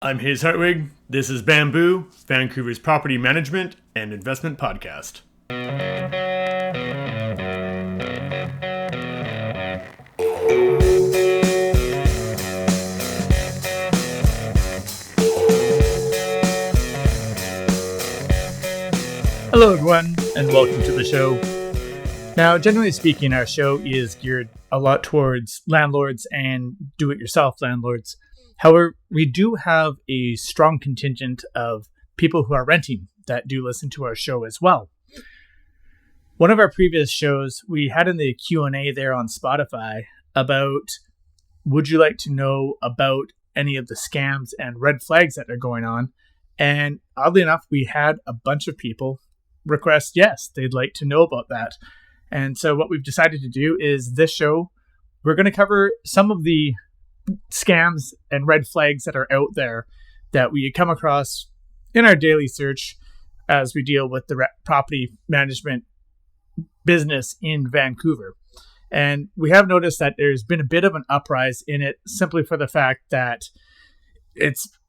I'm Haze Hartwig. This is Bamboo, Vancouver's property management and investment podcast. Hello everyone, and welcome to the show. Now, generally speaking, our show is geared a lot towards landlords and do-it-yourself landlords. However, we do have a strong contingent of people who are renting that do listen to our show as well. One of our previous shows, we had in the Q&A there on Spotify about, would you like to know about any of the scams and red flags that are going on? And oddly enough, we had a bunch of people request, yes, they'd like to know about that. And so what we've decided to do is this show, we're going to cover some of the scams and red flags that are out there that we come across in our daily search as we deal with the property management business in Vancouver. And we have noticed that there's been a bit of an uprise in it simply for the fact that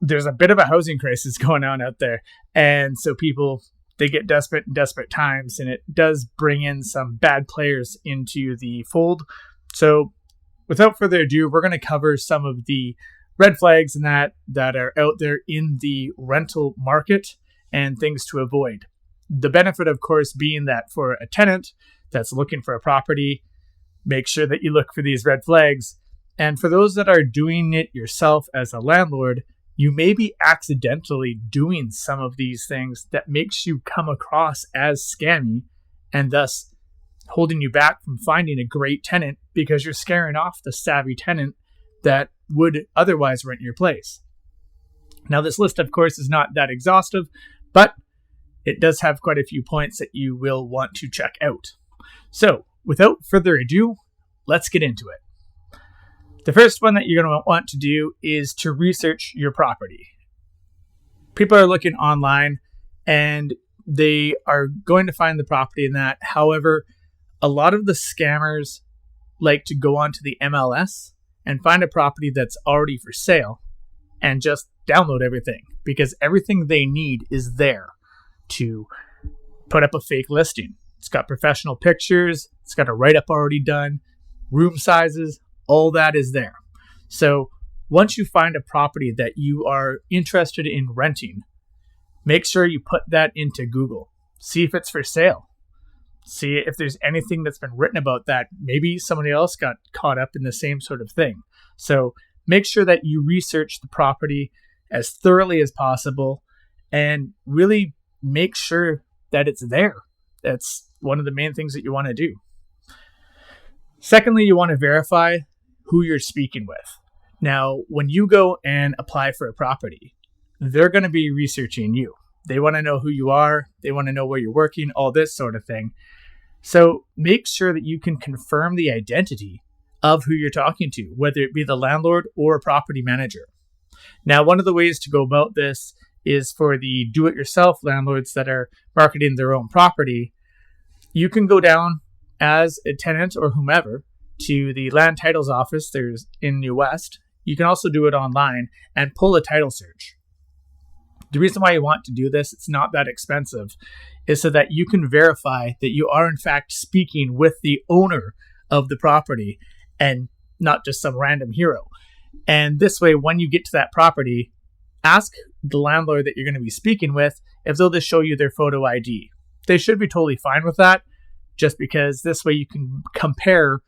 there's a bit of a housing crisis going on out there. And so people, they get desperate in desperate times, and it does bring in some bad players into the fold. So without further ado, we're going to cover some of the red flags and that are out there in the rental market and things to avoid. The benefit, of course, being that for a tenant that's looking for a property, make sure that you look for these red flags. And for those that are doing it yourself as a landlord, you may be accidentally doing some of these things that makes you come across as scammy and thus holding you back from finding a great tenant because you're scaring off the savvy tenant that would otherwise rent your place. Now, this list, of course, is not that exhaustive, but it does have quite a few points that you will want to check out. So, without further ado, let's get into it. The first one that you're going to want to do is to research your property. People are looking online and they are going to find the property in that. However, a lot of the scammers like to go onto the MLS and find a property that's already for sale and just download everything because everything they need is there to put up a fake listing. It's got professional pictures. It's got a write-up already done, room sizes, all that is there. So once you find a property that you are interested in renting, make sure you put that into Google. See if it's for sale. See if there's anything that's been written about that. Maybe somebody else got caught up in the same sort of thing. So make sure that you research the property as thoroughly as possible and really make sure that it's there. That's one of the main things that you want to do. Secondly, you want to verify who you're speaking with. Now, when you go and apply for a property, they're going to be researching you. They want to know who you are. They want to know where you're working, all this sort of thing. So make sure that you can confirm the identity of who you're talking to, whether it be the landlord or a property manager. Now, one of the ways to go about this is for the do-it-yourself landlords that are marketing their own property. You can go down as a tenant or whomever to the land titles office there's in New West. You can also do it online and pull a title search. The reason why you want to do this, it's not that expensive, is so that you can verify that you are in fact speaking with the owner of the property and not just some random hero. And this way, when you get to that property, ask the landlord that you're going to be speaking with if they'll just show you their photo ID. They should be totally fine with that, just because this way you can compare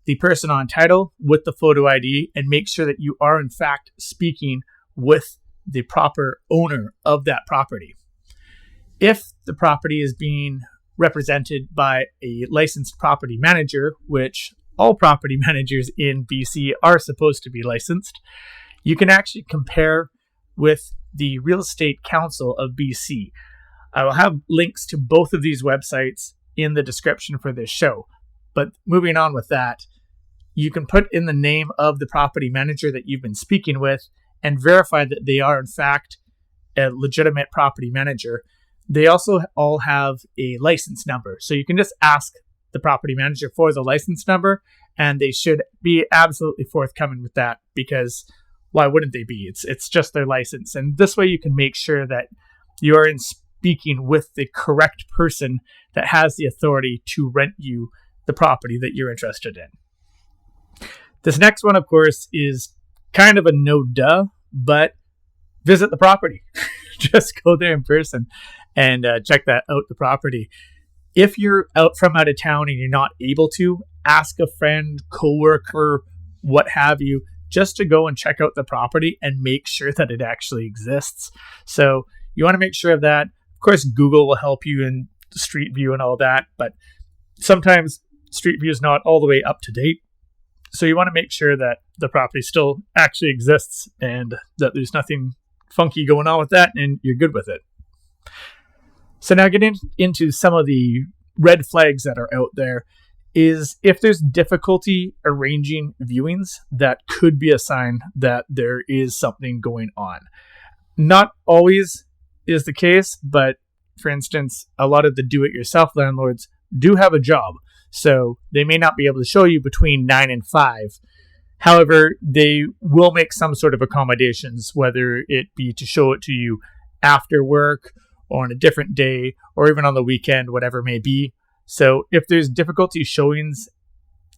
the person on title with the photo ID and make sure that you are in fact speaking with the proper owner of that property. If the property is being represented by a licensed property manager, which all property managers in BC are supposed to be licensed, you can actually compare with the Real Estate Council of BC. I will have links to both of these websites in the description for this show. But moving on with that, you can put in the name of the property manager that you've been speaking with and verify that they are in fact a legitimate property manager. They also all have a license number. So you can just ask the property manager for the license number and they should be absolutely forthcoming with that, because why wouldn't they be? It's just their license. And this way you can make sure that you are speaking with the correct person that has the authority to rent you the property that you're interested in. This next one, of course, is kind of a no-duh, but visit the property. Just go there in person and check that out, the property. If you're out of town and you're not able to, ask a friend, coworker, what have you, just to go and check out the property and make sure that it actually exists. So you want to make sure of that. Of course, Google will help you in Street View and all that, but sometimes Street View is not all the way up to date. So you want to make sure that the property still actually exists and that there's nothing funky going on with that and you're good with it. So now getting into some of the red flags that are out there is if there's difficulty arranging viewings, that could be a sign that there is something going on. Not always is the case, but for instance, a lot of the do-it-yourself landlords do have a job. So they may not be able to show you between 9 and 5. However, they will make some sort of accommodations, whether it be to show it to you after work or on a different day or even on the weekend, whatever it may be. So if there's difficulty showings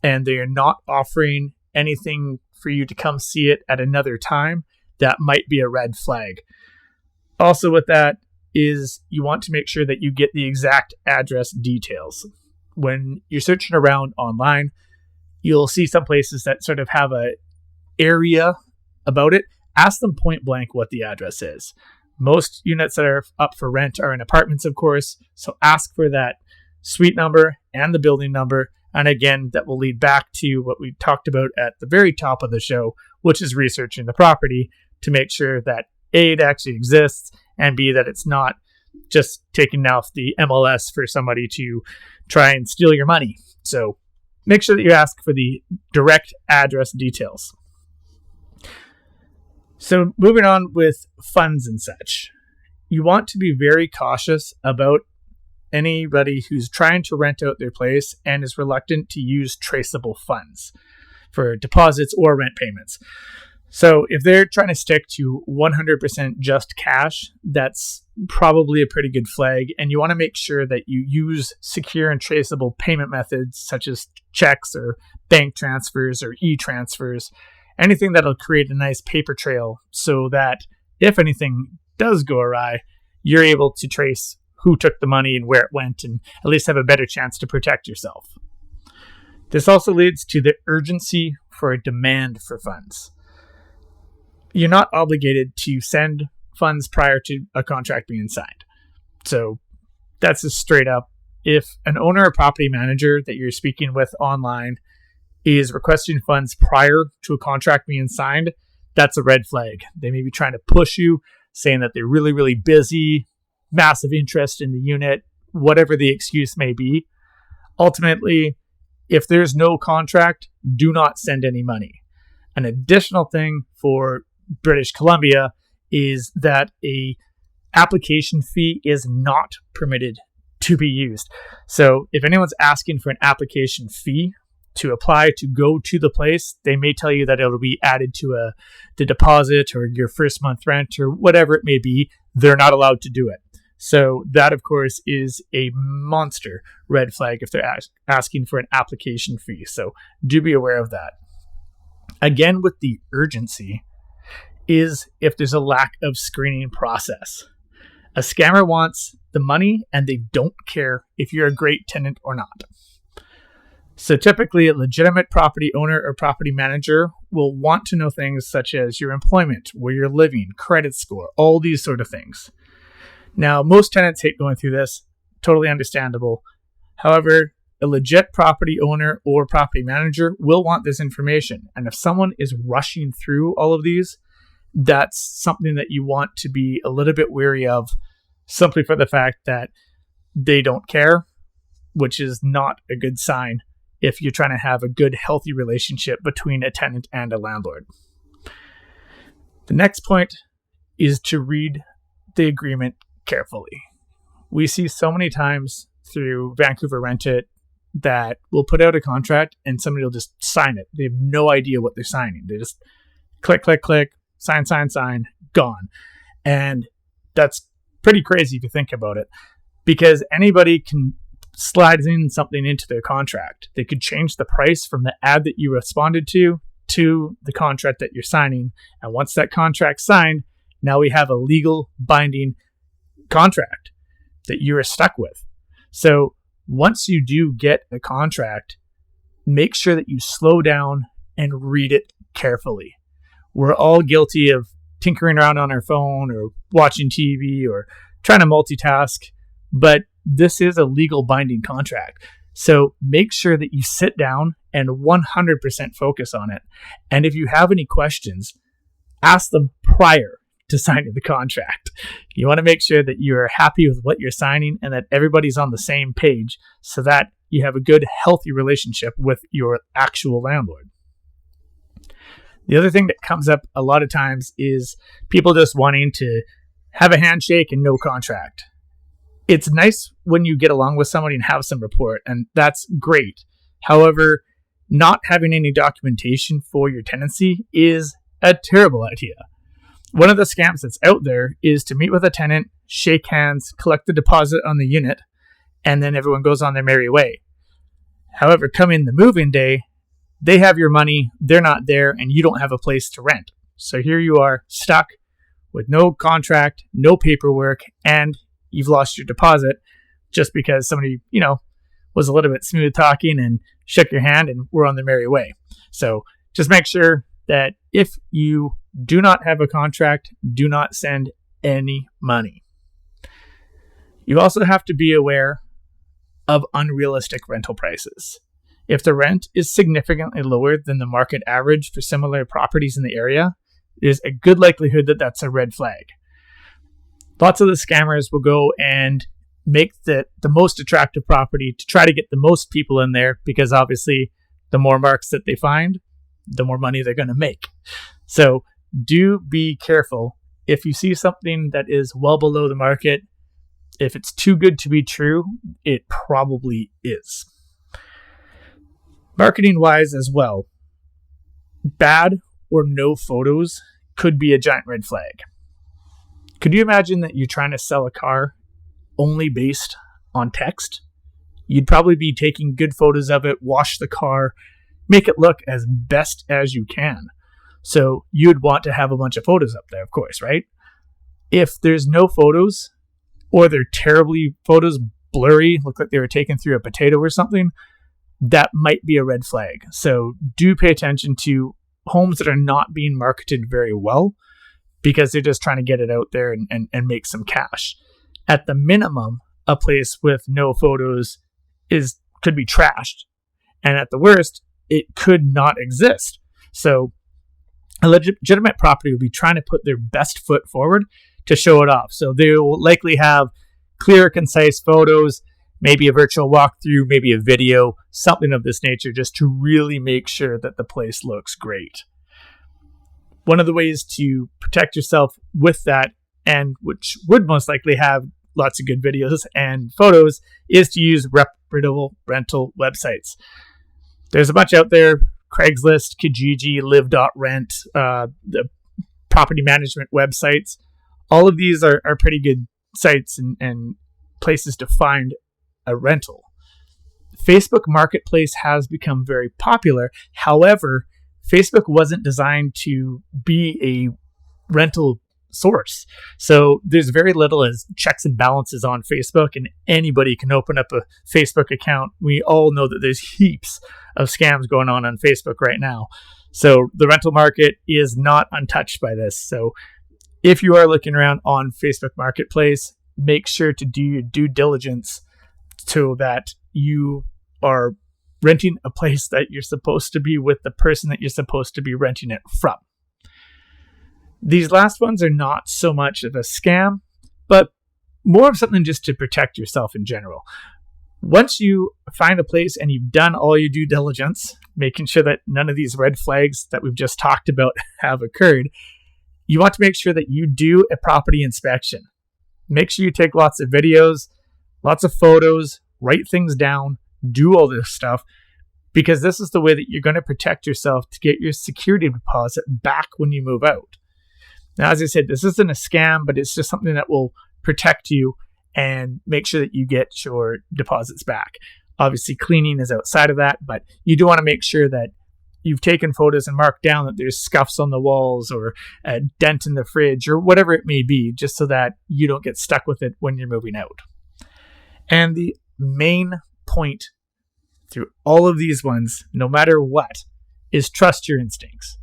and they are not offering anything for you to come see it at another time, that might be a red flag. Also with that is you want to make sure that you get the exact address details. When you're searching around online, you'll see some places that sort of have a area about it. Ask them point blank what the address is. Most units that are up for rent are in apartments, of course. So ask for that suite number and the building number. And again, that will lead back to what we talked about at the very top of the show, which is researching the property to make sure that A, it actually exists, and B, that it's not just taken off the MLS for somebody to try and steal your money. So make sure that you ask for the direct address details. So moving on with funds and such, you want to be very cautious about anybody who's trying to rent out their place and is reluctant to use traceable funds for deposits or rent payments. So if they're trying to stick to 100% just cash, that's probably a pretty good flag. And you want to make sure that you use secure and traceable payment methods such as checks or bank transfers or e-transfers, anything that'll create a nice paper trail so that if anything does go awry, you're able to trace who took the money and where it went and at least have a better chance to protect yourself. This also leads to the urgency for a demand for funds. You're not obligated to send funds prior to a contract being signed. So that's just straight up. If an owner or property manager that you're speaking with online is requesting funds prior to a contract being signed, that's a red flag. They may be trying to push you, saying that they're really, really busy, massive interest in the unit, whatever the excuse may be. Ultimately, if there's no contract, do not send any money. An additional thing for British Columbia is that a application fee is not permitted to be used. So if anyone's asking for an application fee to apply to go to the place, they may tell you that it'll be added to the deposit or your first month rent or whatever it may be. They're not allowed to do it. So that, of course, is a monster red flag if they're asking for an application fee. So do be aware of that. Again, with the urgency is if there's a lack of screening process. A scammer wants the money and they don't care if you're a great tenant or not. So typically a legitimate property owner or property manager will want to know things such as your employment, where you're living, credit score, all these sort of things. Now, most tenants hate going through this, totally understandable. However, a legit property owner or property manager will want this information. And if someone is rushing through all of these, that's something that you want to be a little bit wary of, simply for the fact that they don't care, which is not a good sign if you're trying to have a good, healthy relationship between a tenant and a landlord. The next point is to read the agreement carefully. We see so many times through Vancouver Rent It that we'll put out a contract and somebody will just sign it. They have no idea what they're signing. They just click, click, click, sign, gone. And that's pretty crazy if you think about it, because anybody can slide in something into their contract. They could change the price from the ad that you responded to the contract that you're signing. And once that contract's signed, now we have a legal binding contract that you are stuck with. So once you do get a contract, make sure that you slow down and read it carefully. We're all guilty of tinkering around on our phone or watching TV or trying to multitask, but this is a legal binding contract. So make sure that you sit down and 100% focus on it. And if you have any questions, ask them prior to signing the contract. You want to make sure that you're happy with what you're signing and that everybody's on the same page so that you have a good, healthy relationship with your actual landlord. The other thing that comes up a lot of times is people just wanting to have a handshake and no contract. It's nice when you get along with somebody and have some rapport, and that's great. However, not having any documentation for your tenancy is a terrible idea. One of the scams that's out there is to meet with a tenant, shake hands, collect the deposit on the unit, and then everyone goes on their merry way. However, come in the move-in day, they have your money, they're not there, and you don't have a place to rent. So here you are stuck with no contract, no paperwork, and you've lost your deposit just because somebody, was a little bit smooth talking and shook your hand and we're on the merry way. So just make sure that if you do not have a contract, do not send any money. You also have to be aware of unrealistic rental prices. If the rent is significantly lower than the market average for similar properties in the area, there's a good likelihood that that's a red flag. Lots of the scammers will go and make the most attractive property to try to get the most people in there, because obviously the more marks that they find, the more money they're going to make. So do be careful. If you see something that is well below the market, if it's too good to be true, it probably is. Marketing wise as well, bad or no photos could be a giant red flag. Could you imagine that you're trying to sell a car only based on text? You'd probably be taking good photos of it, wash the car, make it look as best as you can. So you'd want to have a bunch of photos up there, of course, right? If there's no photos, or they're terribly photos, blurry, look like they were taken through a potato or something, that might be a red flag. So do pay attention to homes that are not being marketed very well, because they're just trying to get it out there and make some cash. At the minimum, a place with no photos could be trashed. And at the worst, it could not exist. So a legitimate property will be trying to put their best foot forward to show it off. So they will likely have clear, concise photos, maybe a virtual walkthrough, maybe a video, something of this nature, just to really make sure that the place looks great. One of the ways to protect yourself with that, and which would most likely have lots of good videos and photos, is to use reputable rental websites. There's a bunch out there: Craigslist, Kijiji, Live.rent, the property management websites. All of these are pretty good sites and places to find a rental. Facebook Marketplace has become very popular. However, Facebook wasn't designed to be a rental source. So there's very little as checks and balances on Facebook, and anybody can open up a Facebook account. We all know that there's heaps of scams going on Facebook right now. So the rental market is not untouched by this. So if you are looking around on Facebook Marketplace, make sure to do your due diligence so that you are renting a place that you're supposed to be with the person that you're supposed to be renting it from. These last ones are not so much of a scam, but more of something just to protect yourself in general. Once you find a place and you've done all your due diligence, making sure that none of these red flags that we've just talked about have occurred, you want to make sure that you do a property inspection. Make sure you take lots of videos, lots of photos, write things down, do all this stuff, because this is the way that you're going to protect yourself to get your security deposit back when you move out. Now, as I said, this isn't a scam, but it's just something that will protect you and make sure that you get your deposits back. Obviously, cleaning is outside of that, but you do want to make sure that you've taken photos and marked down that there's scuffs on the walls or a dent in the fridge or whatever it may be, just so that you don't get stuck with it when you're moving out. And the main point through all of these ones, no matter what, is trust your instincts.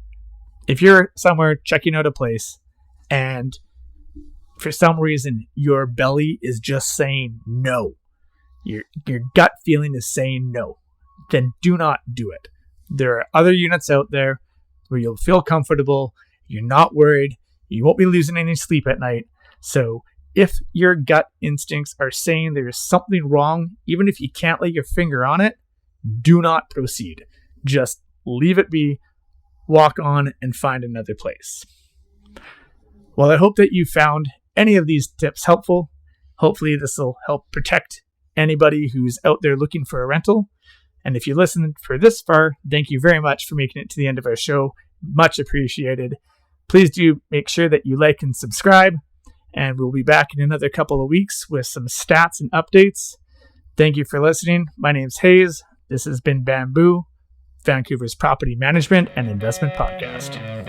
If you're somewhere checking out a place and for some reason your belly is just saying no, your gut feeling is saying no, then do not do it. There are other units out there where you'll feel comfortable, you're not worried, you won't be losing any sleep at night. So if your gut instincts are saying there's something wrong, even if you can't lay your finger on it, do not proceed. Just leave it be, walk on, and find another place. Well, I hope that you found any of these tips helpful. Hopefully this will help protect anybody who's out there looking for a rental. And if you listened for this far, thank you very much for making it to the end of our show. Much appreciated. Please do make sure that you like and subscribe. And we'll be back in another couple of weeks with some stats and updates. Thank you for listening. My name's Haze. This has been Bamboo, Vancouver's property management and investment podcast.